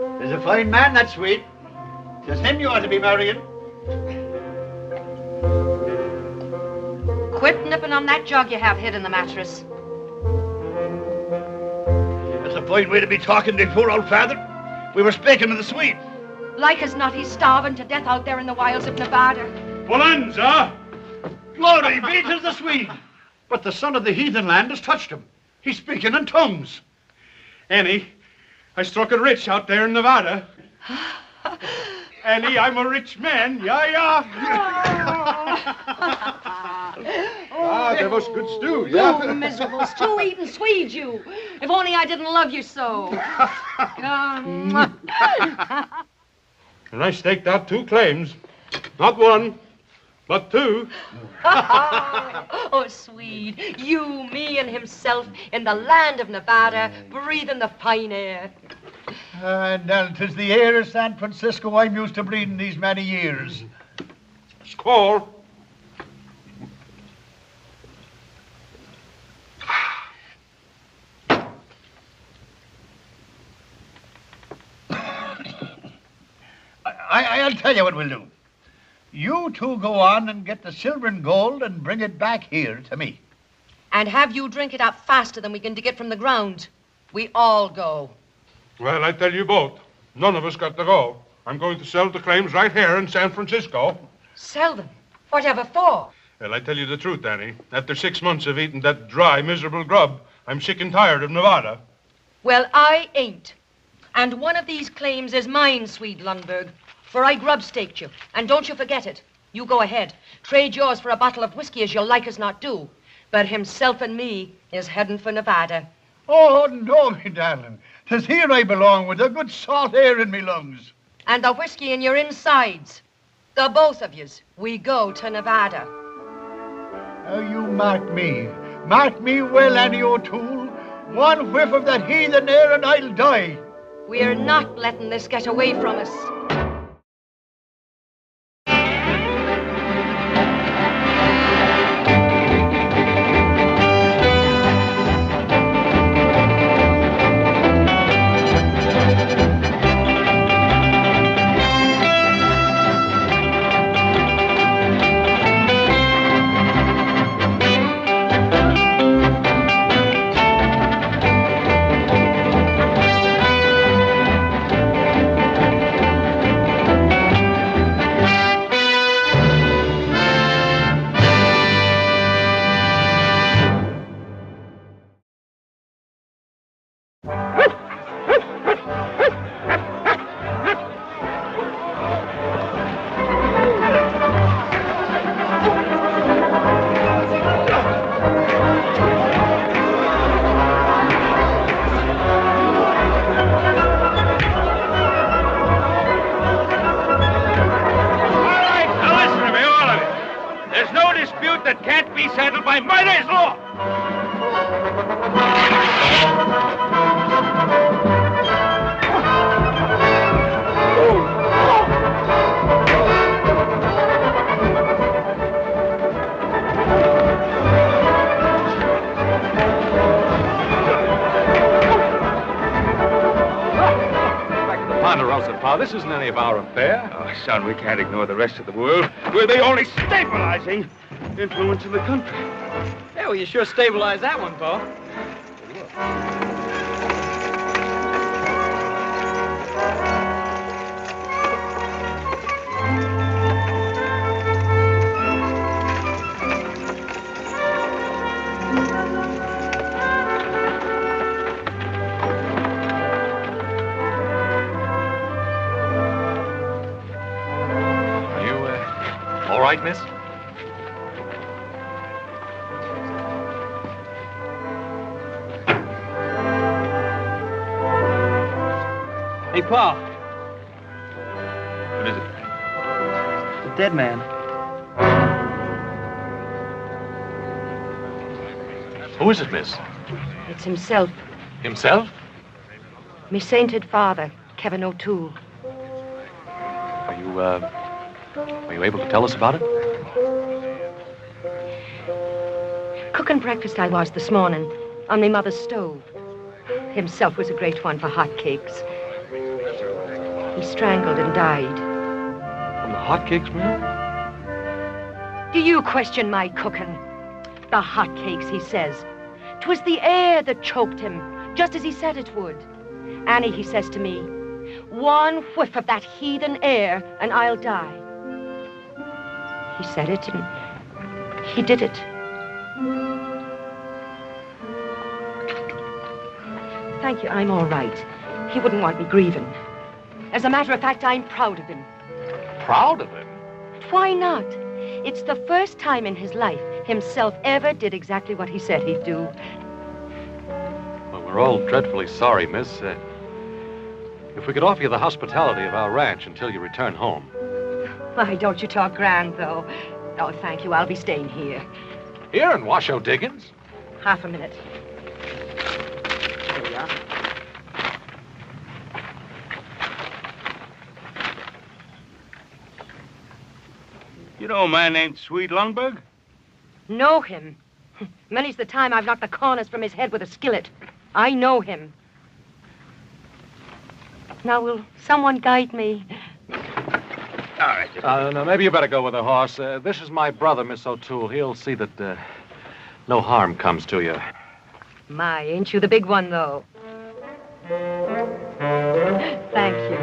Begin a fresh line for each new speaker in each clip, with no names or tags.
There's a fine man, that Swede. It's him you ought to be marrying.
Quit nipping on that jug you have hid in the mattress.
That's a fine way to be talking to poor old father. We were speaking of the Swede.
Like as not, he's starving to death out there in the wilds of Nevada.
Bonanza!
Glory be to the Swede. But the son of the heathen land has touched him. He's speaking in tongues.
Annie, I struck it rich out there in Nevada. Annie, I'm a rich man. Yeah.
That was good stew, yeah?
You miserable stew-eating Swede, you. If only I didn't love you so.
And I staked out 2 claims. Not 1, but 2.
Oh, Swede, you, me, and himself in the land of Nevada, breathing the fine air.
Now, 'tis the air of San Francisco I'm used to breathing these many years.
Squall.
I'll tell you what we'll do. You two go on and get the silver and gold and bring it back here to me.
And have you drink it up faster than we can dig it from the ground. We all go.
Well, I tell you both, none of us got to go. I'm going to sell the claims right here in San Francisco.
Sell them? Whatever for?
Well, I tell you the truth, Annie. After 6 months of eating that dry, miserable grub, I'm sick and tired of Nevada.
Well, I ain't. And one of these claims is mine, Swede Lundberg. For I grub-staked you. And don't you forget it. You go ahead. Trade yours for a bottle of whiskey as you'll like as not do. But himself and me is heading for Nevada.
Oh, no, me darling. 'Tis here I belong with the good salt air in me lungs.
And the whiskey in your insides. The both of yous. We go to Nevada.
Now, you mark me. Mark me well, Annie O'Toole. One whiff of that heathen air and I'll die.
We're not letting this get away from us.
This isn't any of our affair.
Oh, son, we can't ignore the rest of the world. We're the only stabilizing influence in the country.
Yeah, well, you sure stabilized that one, Pa.
Right, miss?
Hey, Pa.
What is it?
The dead man.
Who is it, miss?
It's himself.
Himself?
Me sainted father, Kevin O'Toole.
Are you able to tell us about it?
Cooking breakfast I was this morning on me mother's stove. Himself was a great one for hot cakes. He strangled and died.
From the hotcakes, ma'am?
Do you question my cooking? The hotcakes, he says. 'Twas the air that choked him, just as he said it would. Annie, he says to me, one whiff of that heathen air and I'll die. He said it and he did it. Thank you, I'm all right. He wouldn't want me grieving. As a matter of fact, I'm proud of him.
Proud of him?
Why not? It's the first time in his life himself ever did exactly what he said he'd do.
Well, we're all dreadfully sorry, miss. If we could offer you the hospitality of our ranch until you return home.
Why, don't you talk grand, though. Oh, thank you. I'll be staying here.
Here in Washoe Diggins?
Half a minute. There we are.
You know a man named Swede Lundberg?
Know him? Many's the time I've knocked the corners from his head with a skillet. I know him. Now, will someone guide me?
All right.
No, maybe you better go with the horse. This is my brother, Miss O'Toole. He'll see that no harm comes to you.
My, ain't you the big one, though? Thank you.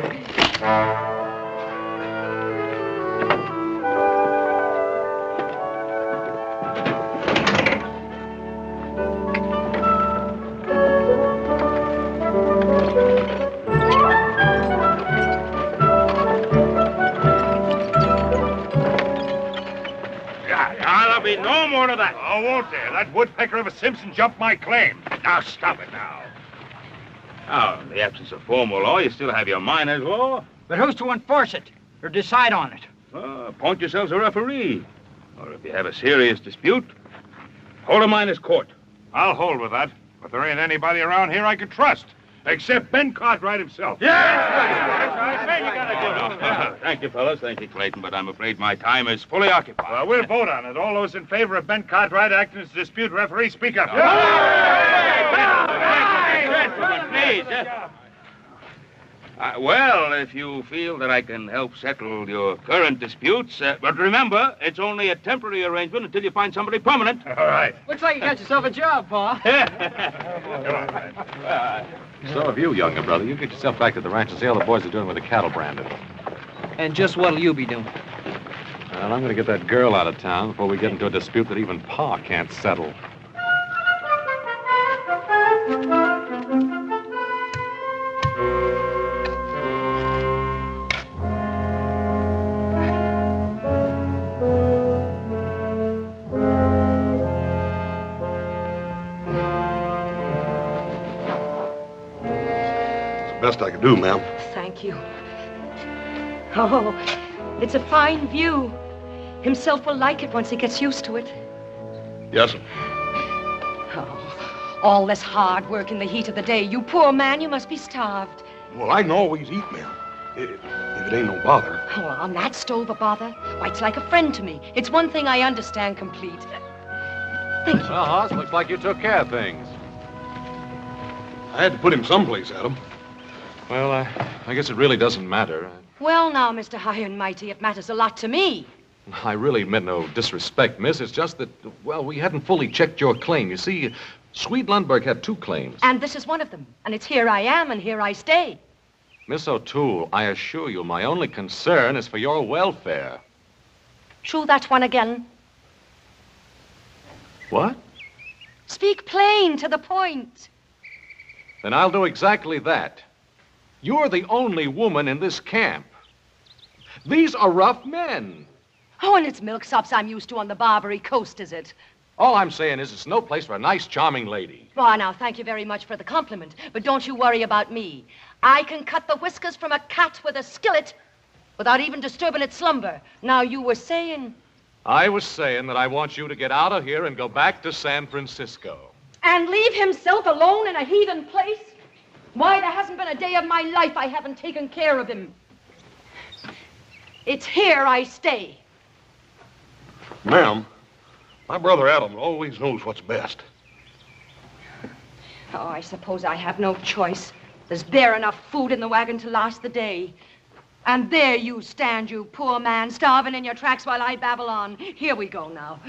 No more of that.
Oh, won't there? That woodpecker of a Simpson jumped my claim.
Now, stop it now. Now, in the absence of formal law, you still have your miners' law.
But who's to enforce it or decide on it?
Appoint yourselves a referee. Or if you have a serious dispute, hold a miners' court.
I'll hold with that, but there ain't anybody around here I can trust, except Ben Cartwright himself.
Thank you, fellas. Thank you, Clayton, but I'm afraid my time is fully occupied.
Well, we'll vote on it. All those in favor of Ben Cartwright acting as dispute referee, speak up.
Gentlemen, please. Well, if you feel that I can help settle your current disputes, but remember, it's only a temporary arrangement until you find somebody permanent.
All right.
Looks like you got yourself a job, Pa.
So have you, younger brother. You get yourself back to the ranch and see how the boys are doing with the cattle branding.
And just what'll you be doing?
Well, I'm going to get that girl out of town before we get into a dispute that even Pa can't settle.
Best I could do, ma'am.
Thank you. Oh, it's a fine view. Himself will like it once he gets used to it.
Yes, sir.
Oh, all this hard work in the heat of the day. You poor man, you must be starved.
Well, I can always eat, ma'am. If it ain't no bother.
Oh, on that stove a bother? Why, it's like a friend to me. It's one thing I understand complete. Thank you.
Well, Hoss, looks like you took care of things.
I had to put him someplace, Adam.
Well, I guess it really doesn't matter.
Well, now, Mr. High and Mighty, it matters a lot to me.
I really meant no disrespect, miss. It's just that, well, we hadn't fully checked your claim. You see, Swede Lundberg had 2 claims.
And this is one of them. And it's here I am, and here I stay.
Miss O'Toole, I assure you, my only concern is for your welfare.
True that one again.
What?
Speak plain, to the point.
Then I'll do exactly that. You're the only woman in this camp. These are rough men.
Oh, and it's milksops I'm used to on the Barbary Coast, is it?
All I'm saying is it's no place for a nice, charming lady.
Oh, now, thank you very much for the compliment. But don't you worry about me. I can cut the whiskers from a cat with a skillet without even disturbing its slumber. Now, you were saying...
I was saying that I want you to get out of here and go back to San Francisco.
And leave himself alone in a heathen place? Why, there hasn't been a day of my life I haven't taken care of him. It's here I stay.
Ma'am, my brother Adam always knows what's best.
Oh, I suppose I have no choice. There's bare enough food in the wagon to last the day. And there you stand, you poor man, starving in your tracks while I babble on. Here we go now.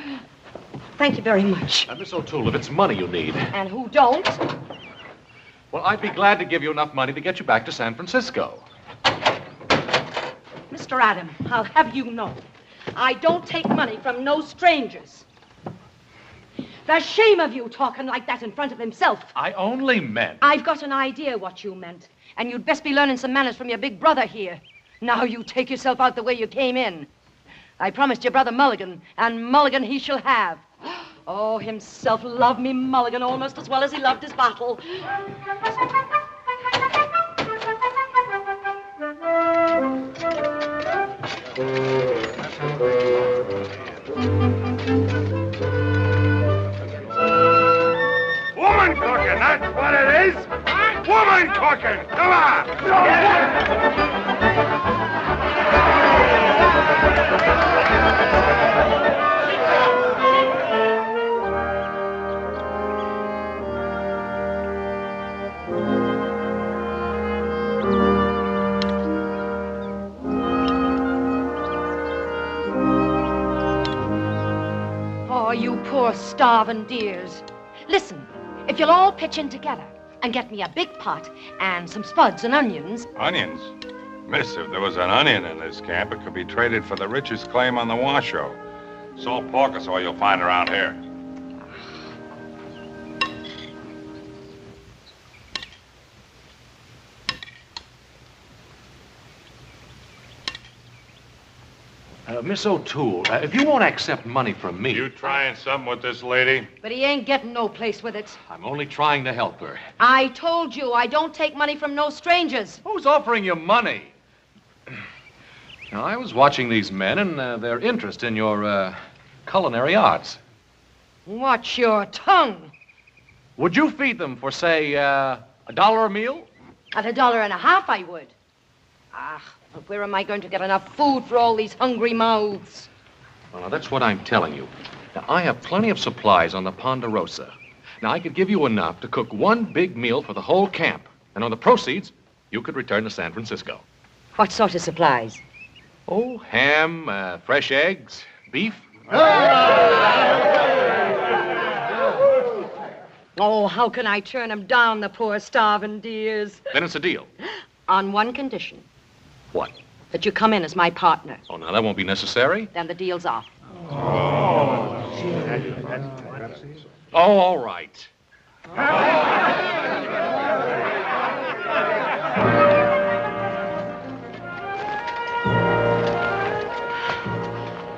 Thank you very much.
Miss O'Toole, if it's money you need.
And who don't?
Well, I'd be glad to give you enough money to get you back to San Francisco.
Mr. Adam, I'll have you know, I don't take money from no strangers. The shame of you talking like that in front of himself.
I only meant...
I've got an idea what you meant, and you'd best be learning some manners from your big brother here. Now you take yourself out the way you came in. I promised your brother Mulligan, and Mulligan he shall have. Oh, himself loved me Mulligan almost as well as he loved his bottle.
Woman cooking, that's what it is. Woman cooking. Come on.
Oh, you poor starving dears. Listen, if you'll all pitch in together and get me a big pot and some spuds and onions.
Onions? Miss, if there was an onion in this camp, it could be traded for the richest claim on the Washoe. Salt pork is all you'll find around here.
Miss O'Toole, if you won't accept money from me...
You trying something with this lady?
But he ain't getting no place with it.
I'm only trying to help her.
I told you I don't take money from no strangers.
Who's offering you money? Now, I was watching these men and their interest in your culinary arts.
Watch your tongue.
Would you feed them for, say, $1 a meal?
At $1.50 I would. Ah, but where am I going to get enough food for all these hungry mouths?
Well, now, that's what I'm telling you. Now, I have plenty of supplies on the Ponderosa. Now, I could give you enough to cook one big meal for the whole camp. And on the proceeds, you could return to San Francisco.
What sort of supplies?
Oh, ham, fresh eggs, beef.
Oh, how can I turn them down, the poor starving dears?
Then it's a deal.
On one condition.
What?
That you come in as my partner.
Oh, now, that won't be necessary.
Then the deal's off.
Oh, all right.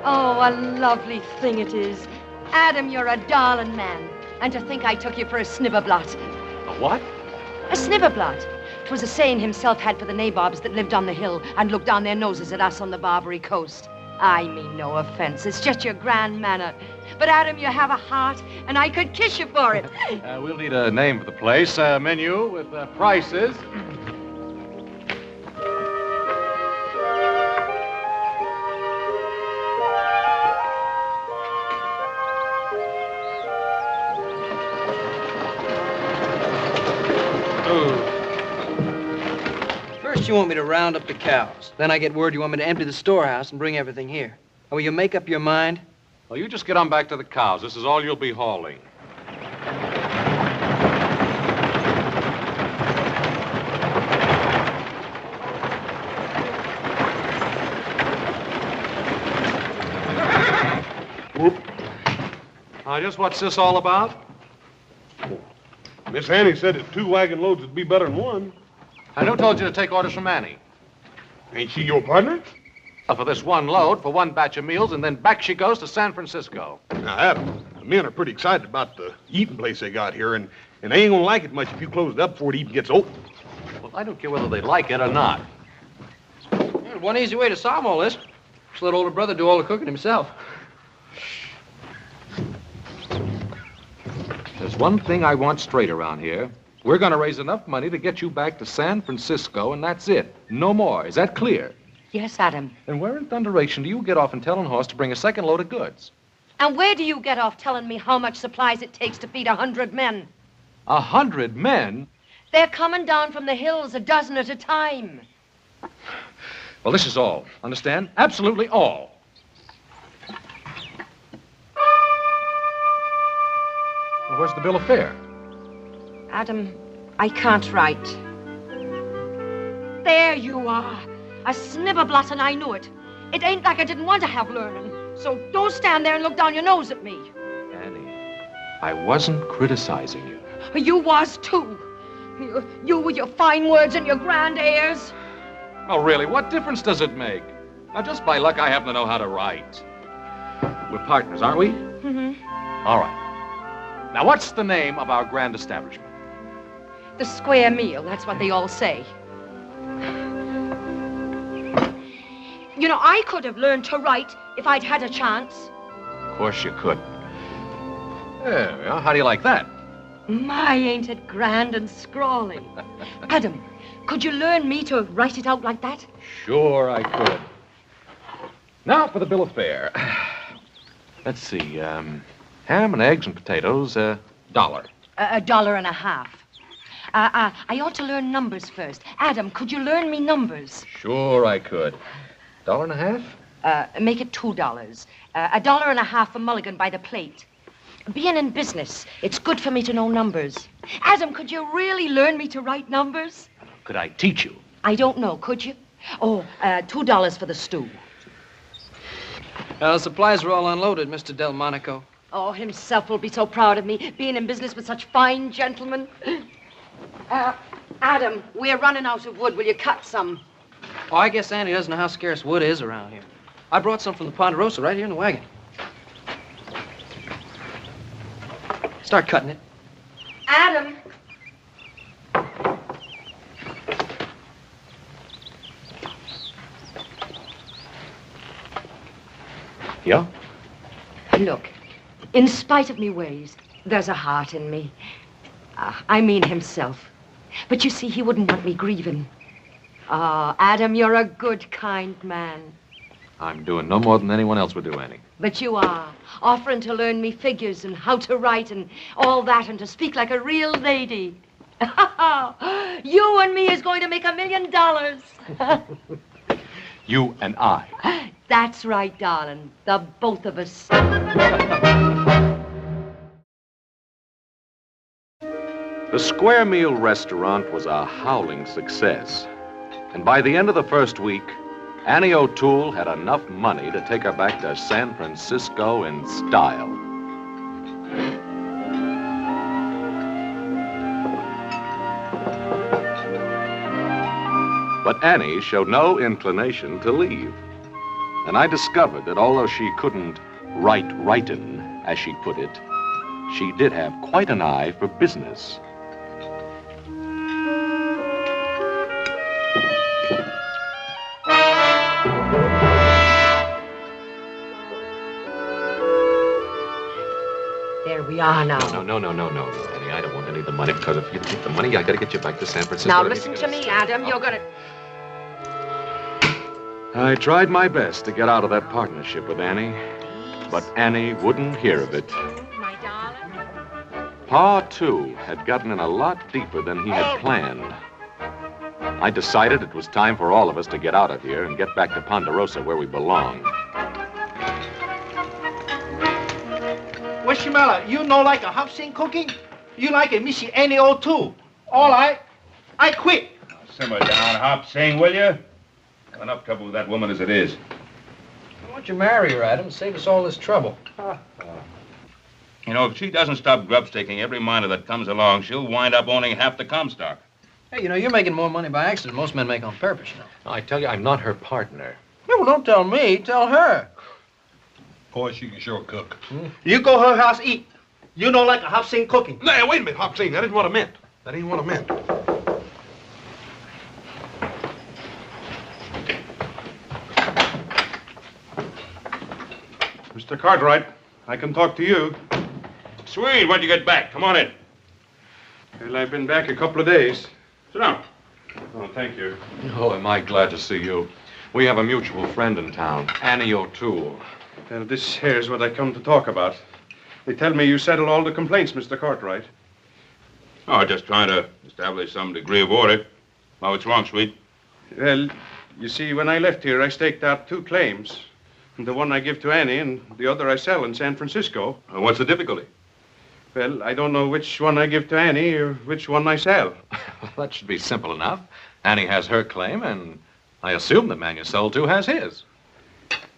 Oh, a lovely thing it is. Adam, you're a darling man. And to think I took you for a snibberblot.
A what?
A snibberblot. 'Twas a saying himself had for the nabobs that lived on the hill and looked down their noses at us on the Barbary coast. I mean no offense. It's just your grand manner. But, Adam, you have a heart, and I could kiss you for it.
We'll need a name for the place. Menu with prices.
First, you want me to round up the cows. Then I get word you want me to empty the storehouse and bring everything here. Or will you make up your mind?
Well, you just get on back to the cows. This is all you'll be hauling. Just what's this all about?
Miss Annie said that 2 wagon loads would be better than 1.
And who told you to take orders from Annie?
Ain't she your partner?
For this one load, for one batch of meals, and then back she goes to San Francisco.
Now, Adam, the men are pretty excited about the eating place they got here, and they ain't gonna like it much if you close it up before it even gets open.
Well, I don't care whether they like it or not.
There's one easy way to solve all this. Just let older brother do all the cooking himself.
There's one thing I want straight around here. We're going to raise enough money to get you back to San Francisco, and that's it. No more. Is that clear?
Yes, Adam.
And where in thunderation do you get off and tell Horse to bring a second load of goods?
And where do you get off telling me how much supplies it takes to feed 100 men?
100 men?
They're coming down from the hills, a dozen at a time.
Well, this is all. Understand? Absolutely all. Well, where's the bill of fare?
Adam, I can't write. There you are. A snibberblot, and I knew it. It ain't like I didn't want to have learning. So don't stand there and look down your nose at me.
Annie, I wasn't criticizing you.
You was, too. You with your fine words and your grand airs.
Oh, really, what difference does it make? Now, just by luck, I happen to know how to write. We're partners, aren't we?
Mm-hmm.
All right. Now, what's the name of our grand establishment?
The square meal, that's what they all say. You know, I could have learned to write if I'd had a chance.
Of course you could. There we are. How do you like that?
My, ain't it grand and scrawly. Adam, could you learn me to write it out like that?
Sure I could. Now for the bill of fare. Let's see, ham and eggs and potatoes, $1.
$1.50. I ought to learn numbers first. Adam, could you learn me numbers?
Sure I could. $1.50?
Make it $2. $1.50 a mulligan by the plate. Being in business, it's good for me to know numbers. Adam, could you really learn me to write numbers?
Could I teach you?
I don't know, could you? Oh, $2 for the stew.
The supplies are all unloaded, Mr. Delmonico.
Oh, himself will be so proud of me, being in business with such fine gentlemen. Adam, we're running out of wood. Will you cut some?
Oh, I guess Andy doesn't know how scarce wood is around here. I brought some from the Ponderosa right here in the wagon. Start cutting it.
Adam.
Yeah?
Look, in spite of me ways, there's a heart in me. I mean himself. But you see, he wouldn't want me grieving. Adam, you're a good, kind man.
I'm doing no more than anyone else would do, Annie.
But you are, offering to learn me figures and how to write and all that and to speak like a real lady. You and me is going to make $1 million.
You and I.
That's right, darling. The both of us.
The Square Meal restaurant was a howling success. And by the end of the first week, Annie O'Toole had enough money to take her back to San Francisco in style. But Annie showed no inclination to leave. And I discovered that although she couldn't write writin', as she put it, she did have quite an eye for business.
There we are now.
No, Annie. I don't want any of the money because if you take the money, I got to get you back to San Francisco.
Now listen to me, Adam. You're going to...
I tried my best to get out of that partnership with Annie, but Annie wouldn't hear of it.
My darling.
Pa, too, had gotten in a lot deeper than he had planned. I decided it was time for all of us to get out of here and get back to Ponderosa where we belong.
Wishimella, you know like a hop-sing cooking? You like a Missy Annie O'Toole. All right, I quit.
Now, simmer down, Hop, sing, will you? Got enough trouble with that woman as it is.
Why don't you marry her, Adam? Save us all this trouble.
You know, if she doesn't stop grubstaking every miner that comes along, she'll wind up owning half the Comstock.
Hey, you know, you're making more money by accident than most men make on purpose, you know.
I tell you, I'm not her partner.
Yeah, well, don't tell me. Tell her.
Boy, she can sure cook.
You go her house eat. You know like a hop-sing cooking.
Now, wait a minute, Hopsing. That isn't what I meant. That ain't what I meant. Mr. Cartwright, I can talk to you.
Sweet, when'd you get back? Come on in.
Well, I've been back a couple of days.
Sit down.
Oh, thank you.
Oh, am I glad to see you. We have a mutual friend in town, Annie O'Toole.
Well, this here's what I come to talk about. They tell me you settled all the complaints, Mr. Cartwright.
Oh, just trying to establish some degree of order. Oh, what's wrong, Sweet?
Well, you see, when I left here, I staked out 2 claims. The one I give to Annie and the other I sell in San Francisco.
What's the difficulty?
Well, I don't know which one I give to Annie or which one I sell.
Well, that should be simple enough. Annie has her claim, and I assume the man you sold to has his.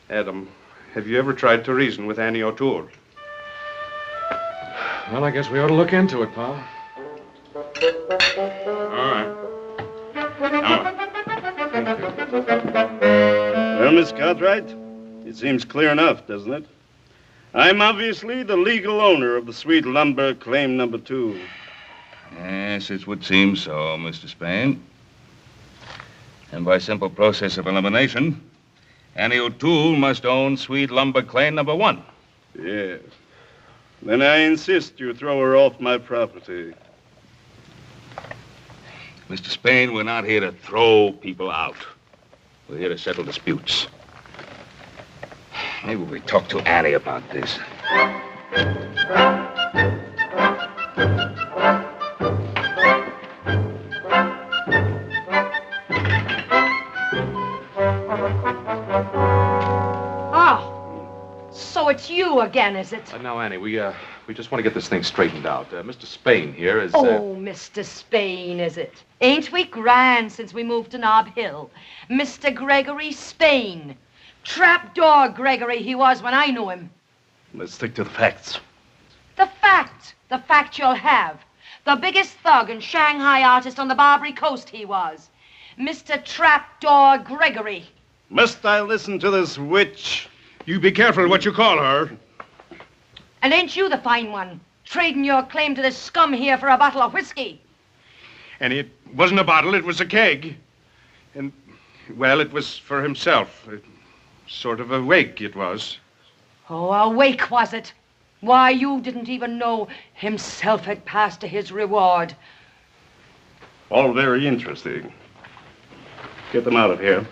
Adam, have you ever tried to reason with Annie O'Toole?
Well, I guess we ought to look into it, pal.
All right.
Well, Miss Cartwright, it seems clear enough, doesn't it? I'm obviously the legal owner of the Sweet Lumber Claim Number 2.
Yes, it would seem so, Mr. Spain. And by simple process of elimination, Annie O'Toole must own Sweet Lumber Claim Number 1.
Yes. Then I insist you throw her off my property.
Mr. Spain, we're not here to throw people out. We're here to settle disputes. Maybe we talk to Annie about this.
Oh, so it's you again, is it?
Now, Annie, we just want to get this thing straightened out. Mr. Spain here is...
Oh, Mr. Spain, is it? Ain't we grand since we moved to Nob Hill? Mr. Gregory Spain. Trapdoor Gregory he was when I knew him.
Let's stick to the facts.
The fact you'll have. The biggest thug and Shanghai artist on the Barbary Coast he was. Mr. Trapdoor Gregory.
Must I listen to this witch?
You be careful what you call her.
And ain't you the fine one, trading your claim to this scum here for a bottle of whiskey?
And it wasn't a bottle, it was a keg. And, well, it was for himself. Sort of a wake, it was.
Oh, a wake, was it? Why, you didn't even know himself had passed to his reward.
All very interesting. Get them out of here.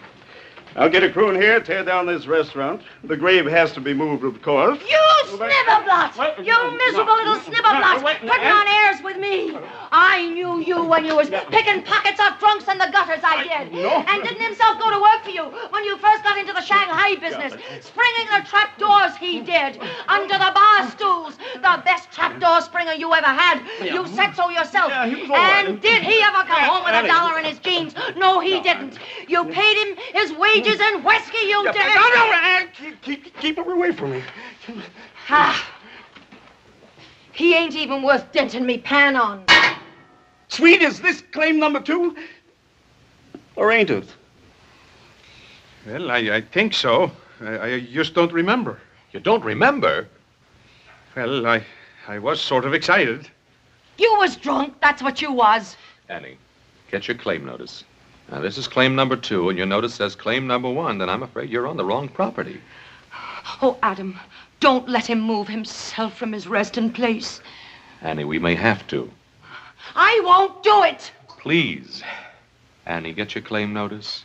I'll get a crew in here, tear down this restaurant. The grave has to be moved, of course.
You snibberblot! You miserable little snibberblot! Putting on airs with me! I knew you when you was picking pockets off drunks in the gutters, I did. And didn't himself go to work for you when you first got into the Shanghai business? Springing the trapdoors he did, under the bar stools. The best trapdoor springer you ever had. You said so yourself. And did he ever come home with $1 in his jeans? No, he didn't. You paid him his wages and whiskey, you did.
No, keep her away from me.
He ain't even worth denting me pan on.
Sweet, is this claim number 2? Or ain't it?
Well, I think so. I just don't remember.
You don't remember?
Well, I was sort of excited.
You was drunk, that's what you was.
Annie, get your claim notice. Now, this is claim number 2, and your notice says claim number 1, then I'm afraid you're on the wrong property.
Oh, Adam, don't let him move himself from his resting place.
Annie, we may have to.
I won't do it.
Please. Annie, get your claim notice.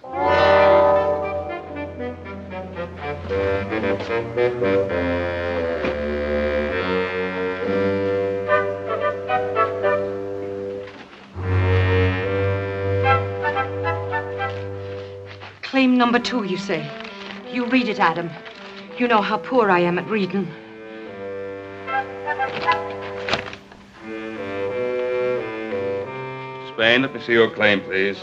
Claim number 2, you say. You read it, Adam. You know how poor I am at reading.
Spain, let me see your claim, please.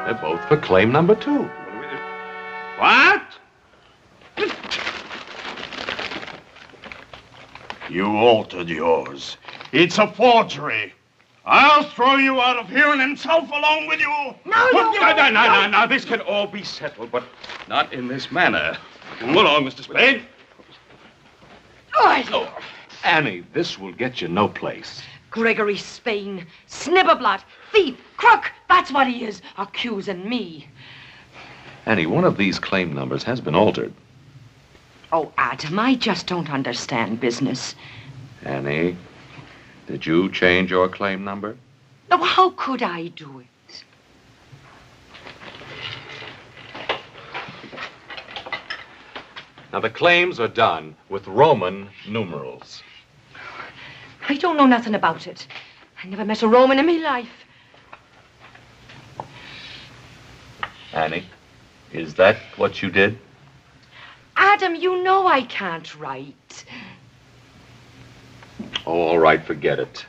They're both for claim number 2.
What? You altered yours. It's a forgery. I'll throw you out of here and himself along with you.
No, this can all be settled, but not in this manner. Come along, Mr. Spain.
Oh,
Annie, this will get you no place.
Gregory Spain, snibberblot, thief, crook, that's what he is, accusing me.
Annie, one of these claim numbers has been altered.
Oh, Adam, I just don't understand business.
Annie, did you change your claim number?
Oh, how could I do it?
Now, the claims are done with Roman numerals.
I don't know nothing about it. I never met a Roman in my life.
Annie, is that what you did?
Adam, you know I can't write.
Oh, all right, forget it.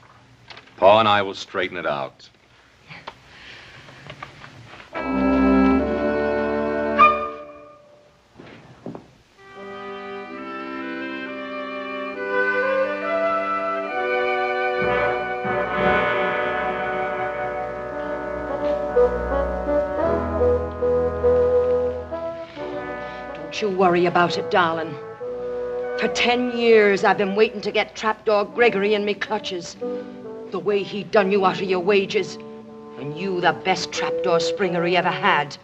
Pa and I will straighten it out.
Don't you worry about it, darling. For 10 years, I've been waiting to get Trapdoor Gregory in me clutches. The way he done you out of your wages. And you the best trapdoor springer he ever had.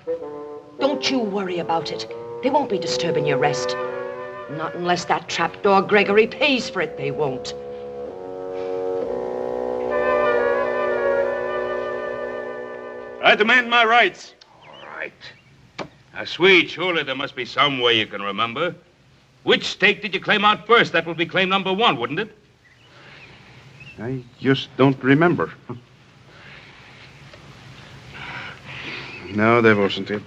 Don't you worry about it. They won't be disturbing your rest. Not unless that Trapdoor Gregory pays for it, they won't.
I demand my rights. All right. Now, Swede, surely there must be some way you can remember. Which stake did you claim out first? That would be claim number 1, wouldn't it?
I just don't remember. No, that wasn't it.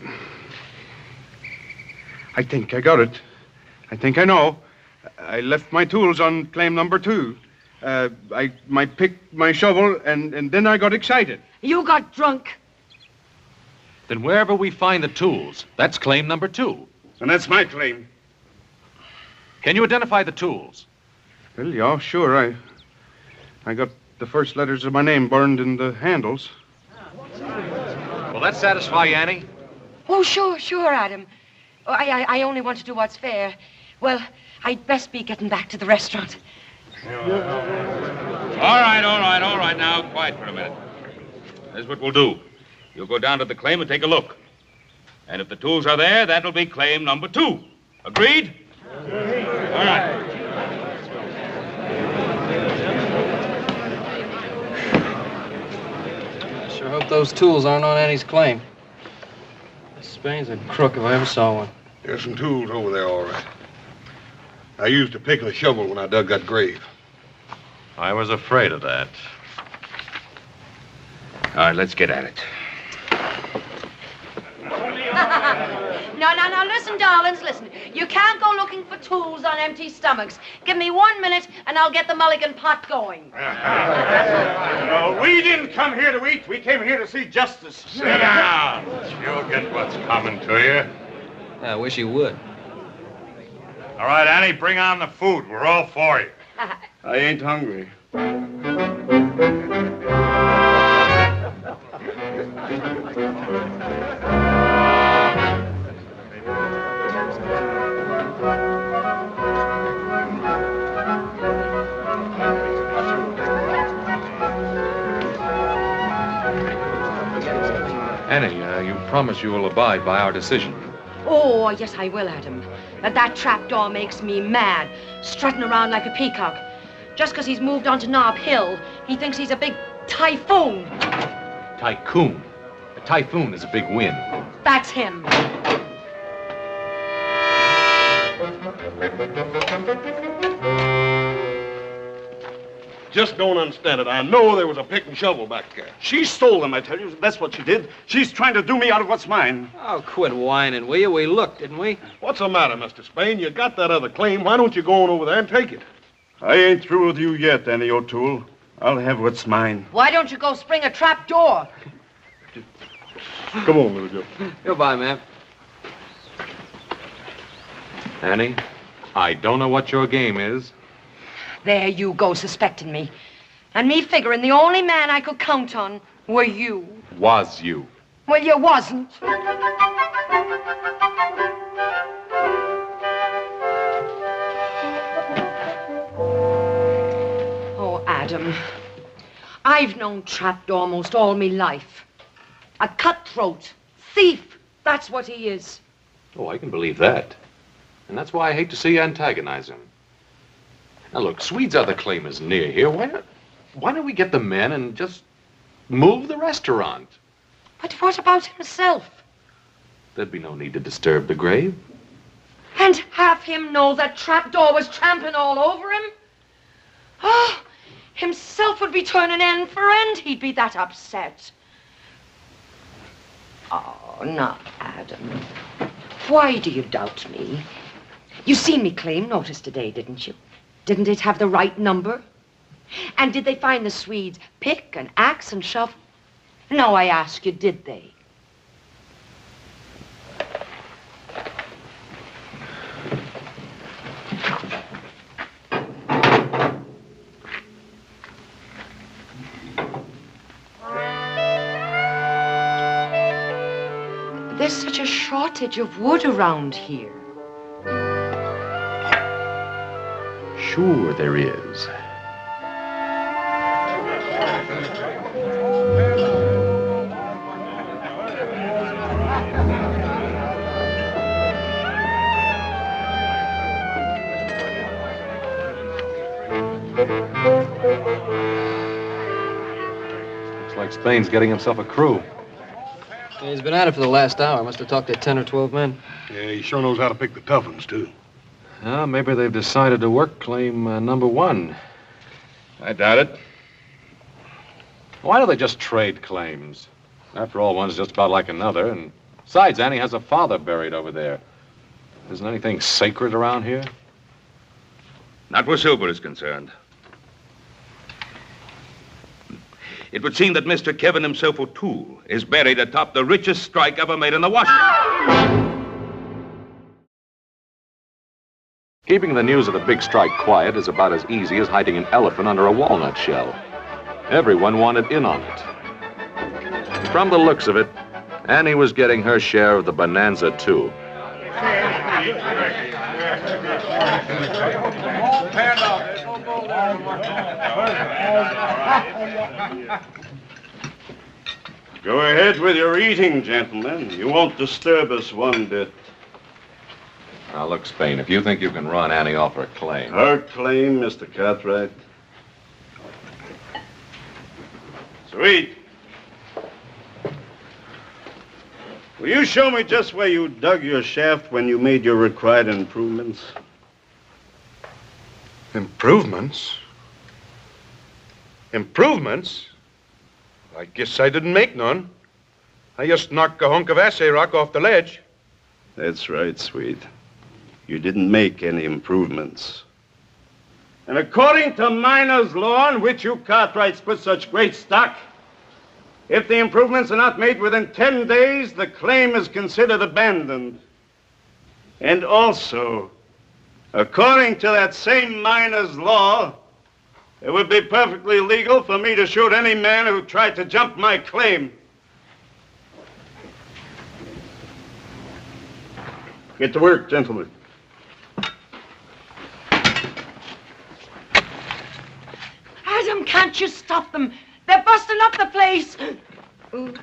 I think I got it. I think I know. I left my tools on claim number 2. I picked my shovel, and then I got excited.
You got drunk.
Then wherever we find the tools, that's claim number 2.
And that's my claim.
Can you identify the tools?
Well, yeah, sure. I got the first letters of my name burned in the handles.
Will that satisfy you, Annie?
Oh, sure, Adam. Oh, I only want to do what's fair. Well, I'd best be getting back to the restaurant.
All right. Now, quiet for a minute. Here's what we'll do. You'll go down to the claim and take a look. And if the tools are there, that'll be claim number 2. Agreed? All right.
I sure hope those tools aren't on Annie's claim. Spain's a crook if I ever saw one.
There's some tools over there, all right. I used a pick and a shovel when I dug that grave.
I was afraid of that.
All right, let's get at it.
No, listen, darlings, listen. You can't go looking for tools on empty stomachs. Give me 1 minute, and I'll get the mulligan pot going.
No, we didn't come here to eat. We came here to see justice.
Sit down. You'll get what's coming to you.
I wish you would.
All right, Annie, bring on the food. We're all for you.
I ain't hungry.
Annie, you promise you will abide by our decision.
Oh, yes, I will, Adam. That trapdoor makes me mad, strutting around like a peacock. Just because he's moved on to Nob Hill, he thinks he's a big typhoon.
Tycoon. A typhoon is a big wind.
That's him.
Just don't understand it. I know there was a pick and shovel back there.
She stole them, I tell you. That's what she did. She's trying to do me out of what's mine.
Oh, quit whining, will you? We looked, didn't we?
What's the matter, Mr. Spain? You got that other claim. Why don't you go on over there and take it?
I ain't through with you yet, Annie O'Toole. I'll have what's mine.
Why don't you go spring a trap door?
Come on, little Joe.
Goodbye, ma'am.
Annie, I don't know what your game is.
There you go, suspecting me. And me figuring the only man I could count on were you.
Was you?
Well, you wasn't. Oh, Adam. I've known Trapdoor almost all me life. A cutthroat, thief, that's what he is.
Oh, I can believe that. And that's why I hate to see you antagonize him. Now, look, Swede's other claim is near here. Why don't we get the men and just move the restaurant?
But what about himself?
There'd be no need to disturb the grave.
And have him know that trapdoor was tramping all over him? Oh, himself would be turning end for end. He'd be that upset. Oh, now, Adam, why do you doubt me? You seen me claim notice today, didn't you? Didn't it have the right number? And did they find the Swedes pick and axe and shovel? No, I ask you, did they? There's such a shortage of wood around here.
Sure there is. Looks like Spain's getting himself a crew.
Yeah, he's been at it for the last hour. Must have talked to 10 or 12 men.
Yeah, he sure knows how to pick the tough ones, too.
Maybe they've decided to work claim number 1.
I doubt it.
Why do they just trade claims? After all, one's just about like another, and besides, Annie has a father buried over there. Isn't anything sacred around here?
Not where silver is concerned. It would seem that Mr. Kevin himself, O'Toole, is buried atop the richest strike ever made in the Washington.
Keeping the news of the big strike quiet is about as easy as hiding an elephant under a walnut shell. Everyone wanted in on it. From the looks of it, Annie was getting her share of the Bonanza, too.
Go ahead with your eating, gentlemen. You won't disturb us one bit.
Now, look, Spain, if you think you can run Annie off her claim...
Her claim, Mr. Cartwright? Sweet. Will you show me just where you dug your shaft when you made your required improvements?
Improvements? Improvements? I guess I didn't make none. I just knocked a hunk of assay rock off the ledge.
That's right, Sweet. You didn't make any improvements. And according to miner's law, on which you Cartwrights put such great stock, if the improvements are not made within 10 days, the claim is considered abandoned. And also, according to that same miner's law, it would be perfectly legal for me to shoot any man who tried to jump my claim. Get to work, gentlemen.
Adam, can't you stop them? They're busting up the place. Ooh.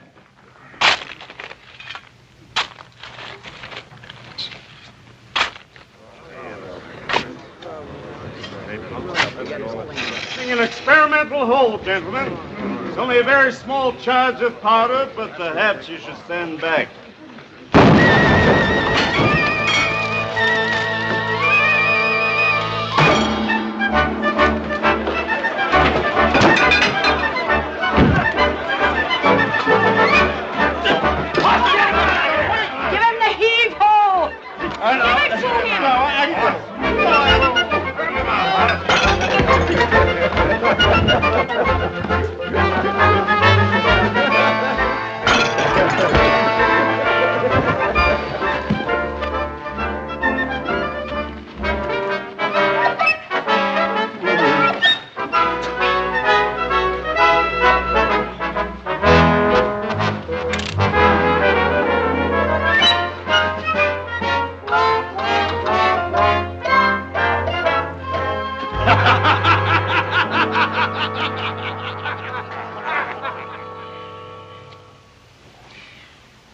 An experimental hole, gentlemen. It's only a very small charge of powder, but perhaps you should stand back.
Give him the heave-ho! Give it to him!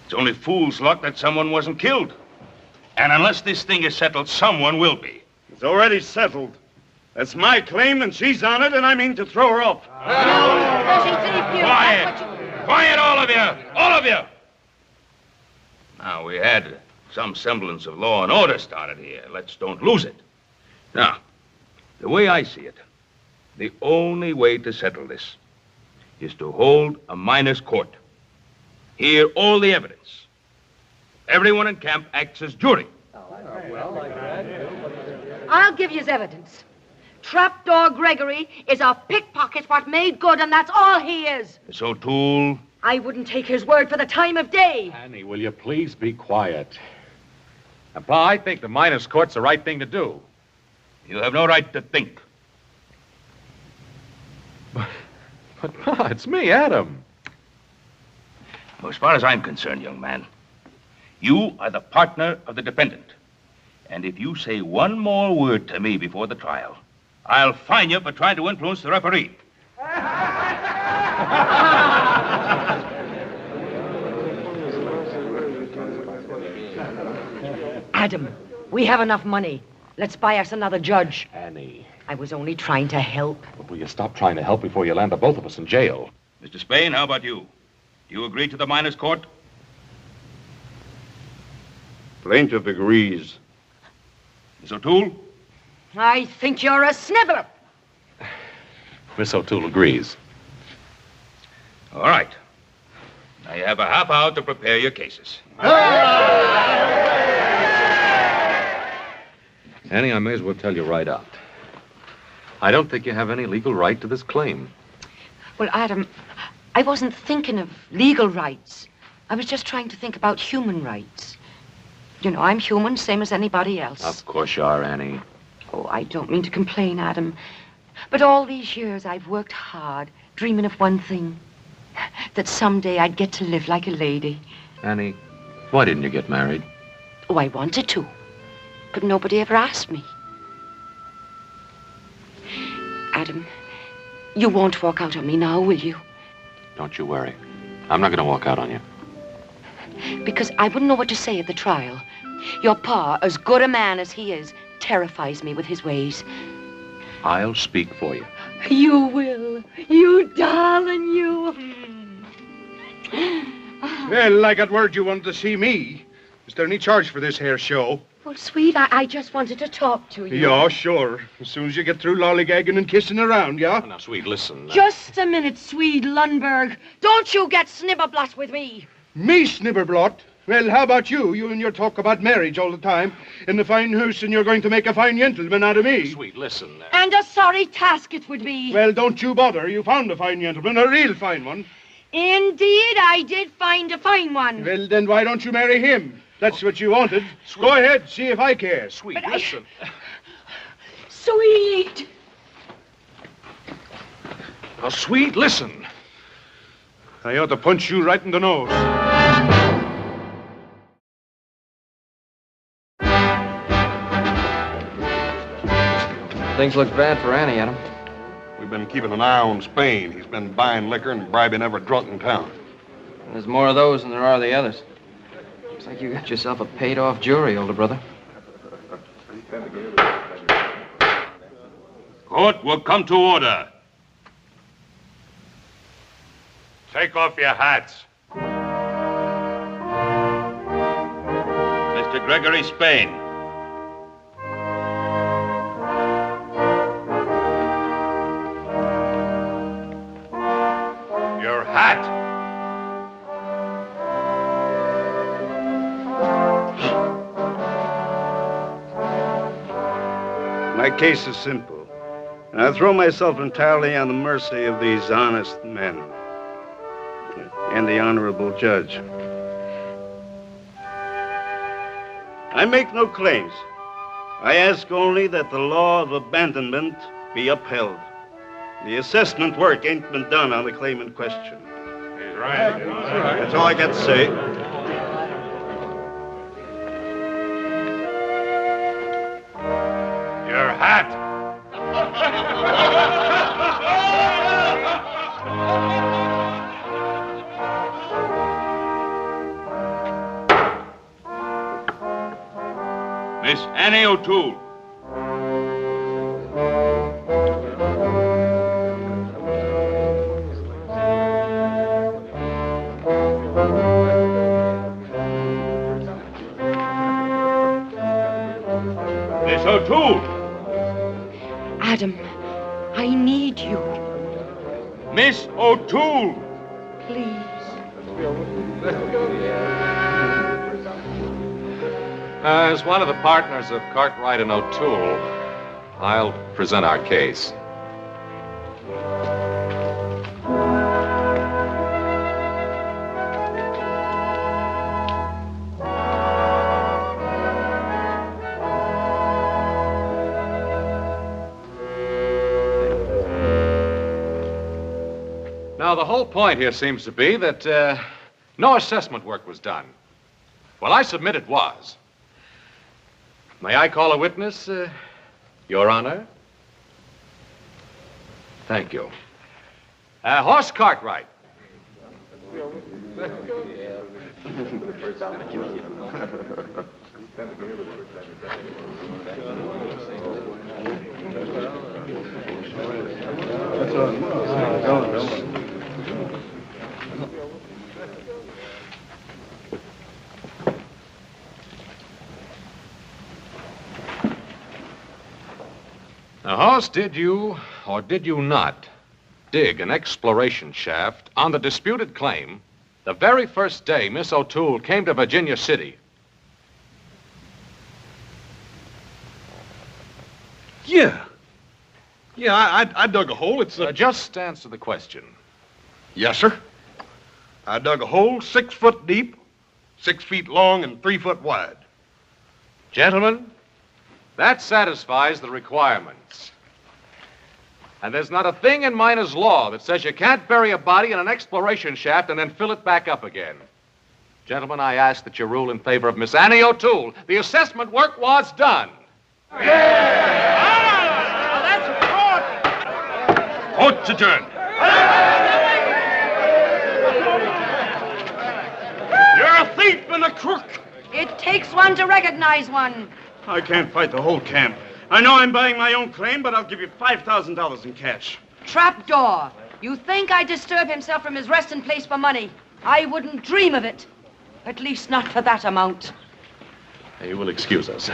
It's only fool's luck that someone wasn't killed. And unless this thing is settled, someone will be.
It's already settled. That's my claim, and she's on it, and I mean to throw her off.
Quiet! Quiet, all of you! All of you! Now, we had Some semblance of law and order started here. Let's don't lose it. Now, the way I see it, the only way to settle this is to hold a miners' court. Hear all the evidence. Everyone in camp acts as jury.
I'll give you his evidence. Trapdoor Gregory is a pickpocket what made good, and that's all he is.
Miss O'Toole.
I wouldn't take his word for the time of day.
Annie, will you please be quiet? And, Pa, I think the miners' court's the right thing to do.
You have no right to think.
But, Pa, it's me, Adam.
Well, as far as I'm concerned, young man, you are the partner of the defendant. And if you say one more word to me before the trial, I'll fine you for trying to influence the referee.
Adam, we have enough money. Let's buy us another judge.
Annie.
I was only trying to help.
But will you stop trying to help before you land the both of us in jail?
Mr. Spain, how about you? You agree to the miners' court?
Plaintiff agrees.
Miss O'Toole?
I think you're a sniveler.
Miss O'Toole agrees.
All right. Now you have a half hour to prepare your cases.
Annie, I may as well tell you right out. I don't think you have any legal right to this claim.
Well, Adam, I wasn't thinking of legal rights. I was just trying to think about human rights. You know, I'm human, same as anybody else.
Of course you are, Annie.
Oh, I don't mean to complain, Adam. But all these years I've worked hard, dreaming of one thing. That someday I'd get to live like a lady.
Annie, why didn't you get married?
Oh, I wanted to. But nobody ever asked me. Adam, you won't walk out on me now, will you?
Don't you worry. I'm not going to walk out on you.
Because I wouldn't know what to say at the trial. Your pa, as good a man as he is, terrifies me with his ways.
I'll speak for you.
You will. You darling, you.
Well, I got word you wanted to see me. Is there any charge for this here show?
Well, sweet, I just wanted to talk to you.
Yeah, sure. As soon as you get through lollygagging and kissing around, yeah?
Now, sweet, listen.
Just a minute, Swede Lundberg. Don't you get snibberblot with me.
Me, Snibberblot? Well, how about you? You and your talk about marriage all the time. In the fine house, and you're going to make a fine gentleman out of me.
Sweet, listen.
And a sorry task it would be.
Well, don't you bother. You found a fine gentleman, a real fine one.
Indeed, I did find a fine one.
Well, then why don't you marry him? That's what you wanted. Sweet. Go ahead, see if I care.
Sweet,
but
listen.
Sweet.
Now, sweet, listen.
I ought to punch you right in the nose.
Things look bad for Annie, Adam.
We've been keeping an eye on Spain. He's been buying liquor and bribing every drunk in town.
There's more of those than there are the others. Looks like you got yourself a paid-off jury, older brother.
Court will come to order.
Take off your hats.
Mr. Gregory Spain.
Your hat.
My case is simple, and I throw myself entirely on the mercy of these honest men and the honorable judge. I make no claims. I ask only that the law of abandonment be upheld. The assessment work ain't been done on the claim in question.
He's right.
That's all I got to say.
Your hat.
Miss Annie O'Toole. Miss O'Toole.
Please.
As one of the partners of Cartwright and O'Toole, I'll present our case. Now, the whole point here seems to be that no assessment work was done. Well, I submit it was. May I call a witness, Your Honor? Thank you. Horse Cartwright. Now, Hoss, did you, or did you not, dig an exploration shaft on the disputed claim the very first day Miss O'Toole came to Virginia City?
Yeah. Yeah, I dug a hole. It's
just answer the question.
Yes, sir. I dug a hole 6 foot deep, 6 feet long, and 3 foot wide.
Gentlemen, that satisfies the requirements. And there's not a thing in miner's law that says you can't bury a body in an exploration shaft and then fill it back up again. Gentlemen, I ask that you rule in favor of Miss Annie O'Toole. The assessment work was done.
Court's adjourned.
You're a thief and a crook.
It takes one to recognize one.
I can't fight the whole camp. I know I'm buying my own claim, but I'll give you $5,000 in cash.
Trapdoor. You think I disturb himself from his resting place for money? I wouldn't dream of it. At least not for that amount.
You will excuse us.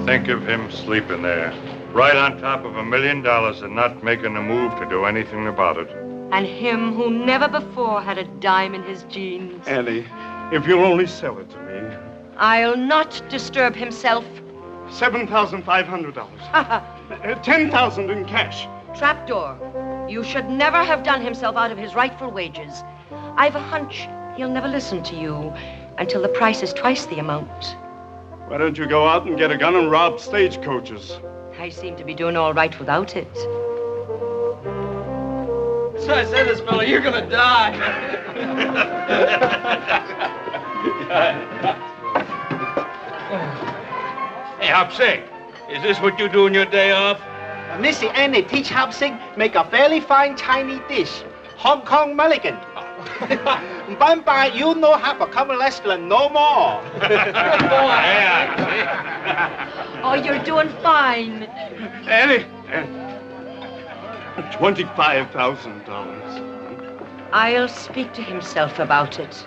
Think of him sleeping there, right on top of $1 million and not making a move to do anything about it.
And him who never before had a dime in his jeans.
Annie, if you'll only sell it to me.
I'll not disturb himself.
$7,500. $10,000 in cash.
Trapdoor. You should never have done himself out of his rightful wages. I've a hunch he'll never listen to you until the price is twice the amount.
Why don't you go out and get a gun and rob stagecoaches?
I seem to be doing all right without it.
So I said this fella, you're gonna die.
Hey, Upscale, is this what you do on your day off?
Missy Annie teach Upscale make a very fine Chinese dish, Hong Kong mulligan. But you no have a common restaurant no more.
Oh, you're doing fine.
Annie, $25,000.
I'll speak to himself about it.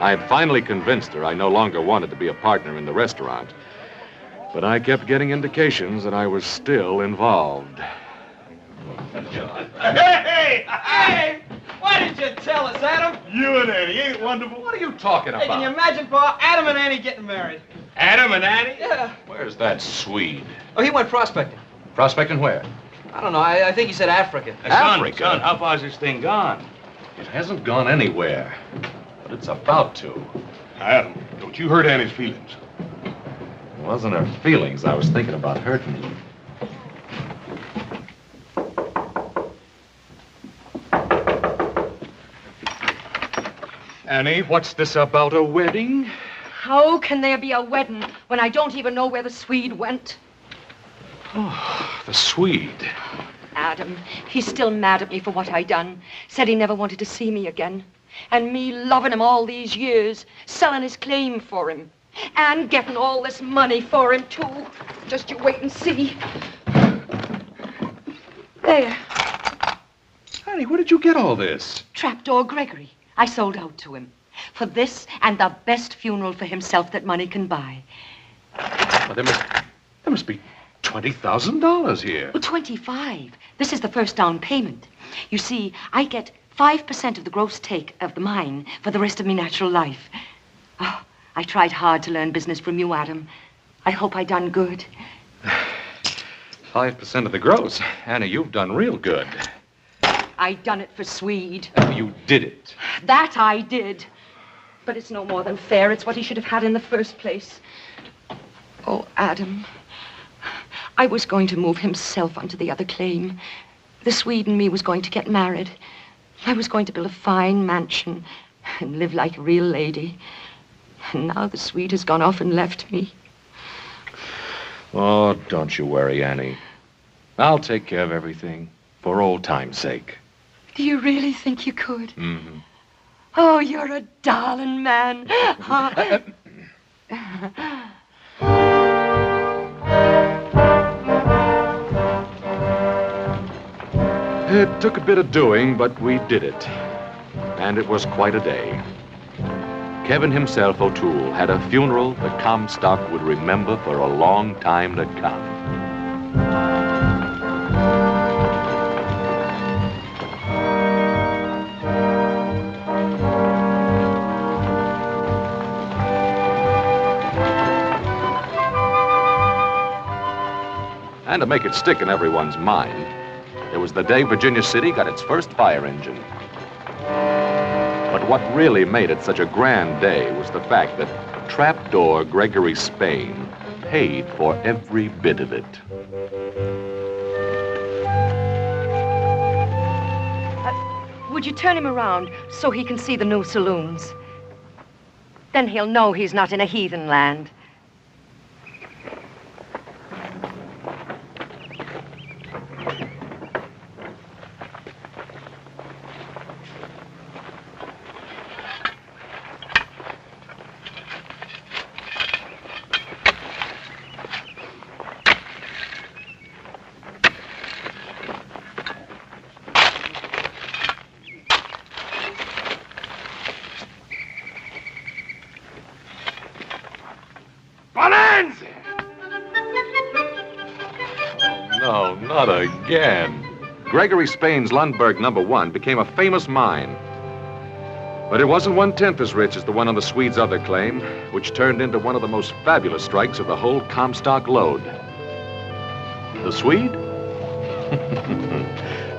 I had finally convinced her I no longer wanted to be a partner in the restaurant. But I kept getting indications that I was still involved.
Hey! Why didn't you tell us, Adam?
You and Annie, ain't it wonderful?
What are you talking about?
Hey, can you imagine, Pa, Adam and Annie getting married?
Adam and Annie?
Yeah.
Where's that Swede?
Oh, he went prospecting.
Prospecting where?
I don't know. I think he said Africa.
Africa?
Son, how far's this thing gone?
It hasn't gone anywhere. But it's about to.
Adam, don't you hurt Annie's feelings.
It wasn't her feelings I was thinking about hurting. Annie, what's this about a wedding?
How can there be a wedding when I don't even know where the Swede went?
Oh, the Swede.
Adam, he's still mad at me for what I done. Said he never wanted to see me again. And me loving him all these years, selling his claim for him. And getting all this money for him, too. Just you wait and see. There.
Annie, where did you get all this?
Trapdoor Gregory. I sold out to him. For this and the best funeral for himself that money can buy.
Well, there must be $20,000 here.
Well, 25. This is the first down payment. You see, I get 5% of the gross take of the mine for the rest of my natural life. Oh, I tried hard to learn business from you, Adam. I hope I done good.
5% of the gross. Annie, you've done real good.
I done it for Swede.
You did it.
That I did. But it's no more than fair. It's what he should have had in the first place. Oh, Adam. I was going to move himself onto the other claim. The Swede and me was going to get married. I was going to build a fine mansion and live like a real lady. And now the Swede has gone off and left me.
Oh, don't you worry, Annie. I'll take care of everything for old time's sake.
Do you really think you could?
Mm-hmm.
Oh, you're a darling man.
It took a bit of doing, but we did it. And it was quite a day. Kevin himself, O'Toole, had a funeral the Comstock would remember for a long time to come. And to make it stick in everyone's mind, it was the day Virginia City got its first fire engine. But what really made it such a grand day was the fact that Trapdoor Gregory Spain paid for every bit of it.
Would you turn him around so he can see the new saloons? Then he'll know he's not in a heathen land.
Bonanza!
Oh, no, not again. Gregory Spain's Lundberg No. 1 became a famous mine. But it wasn't 1/10 as rich as the one on the Swede's other claim, which turned into one of the most fabulous strikes of the whole Comstock lode. The Swede?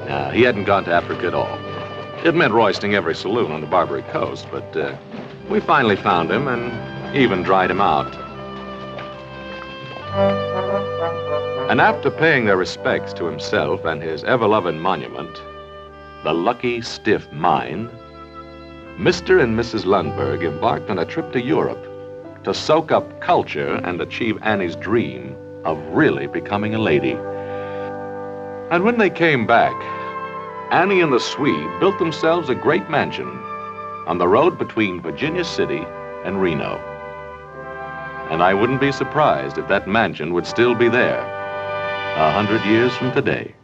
No, he hadn't gone to Africa at all. It meant roisting every saloon on the Barbary Coast, but we finally found him and even dried him out. And after paying their respects to himself and his ever-loving monument, the Lucky Stiff Mine, Mr. and Mrs. Lundberg embarked on a trip to Europe to soak up culture and achieve Annie's dream of really becoming a lady. And when they came back, Annie and the Swede built themselves a great mansion on the road between Virginia City and Reno. And I wouldn't be surprised if that mansion would still be there 100 years from today.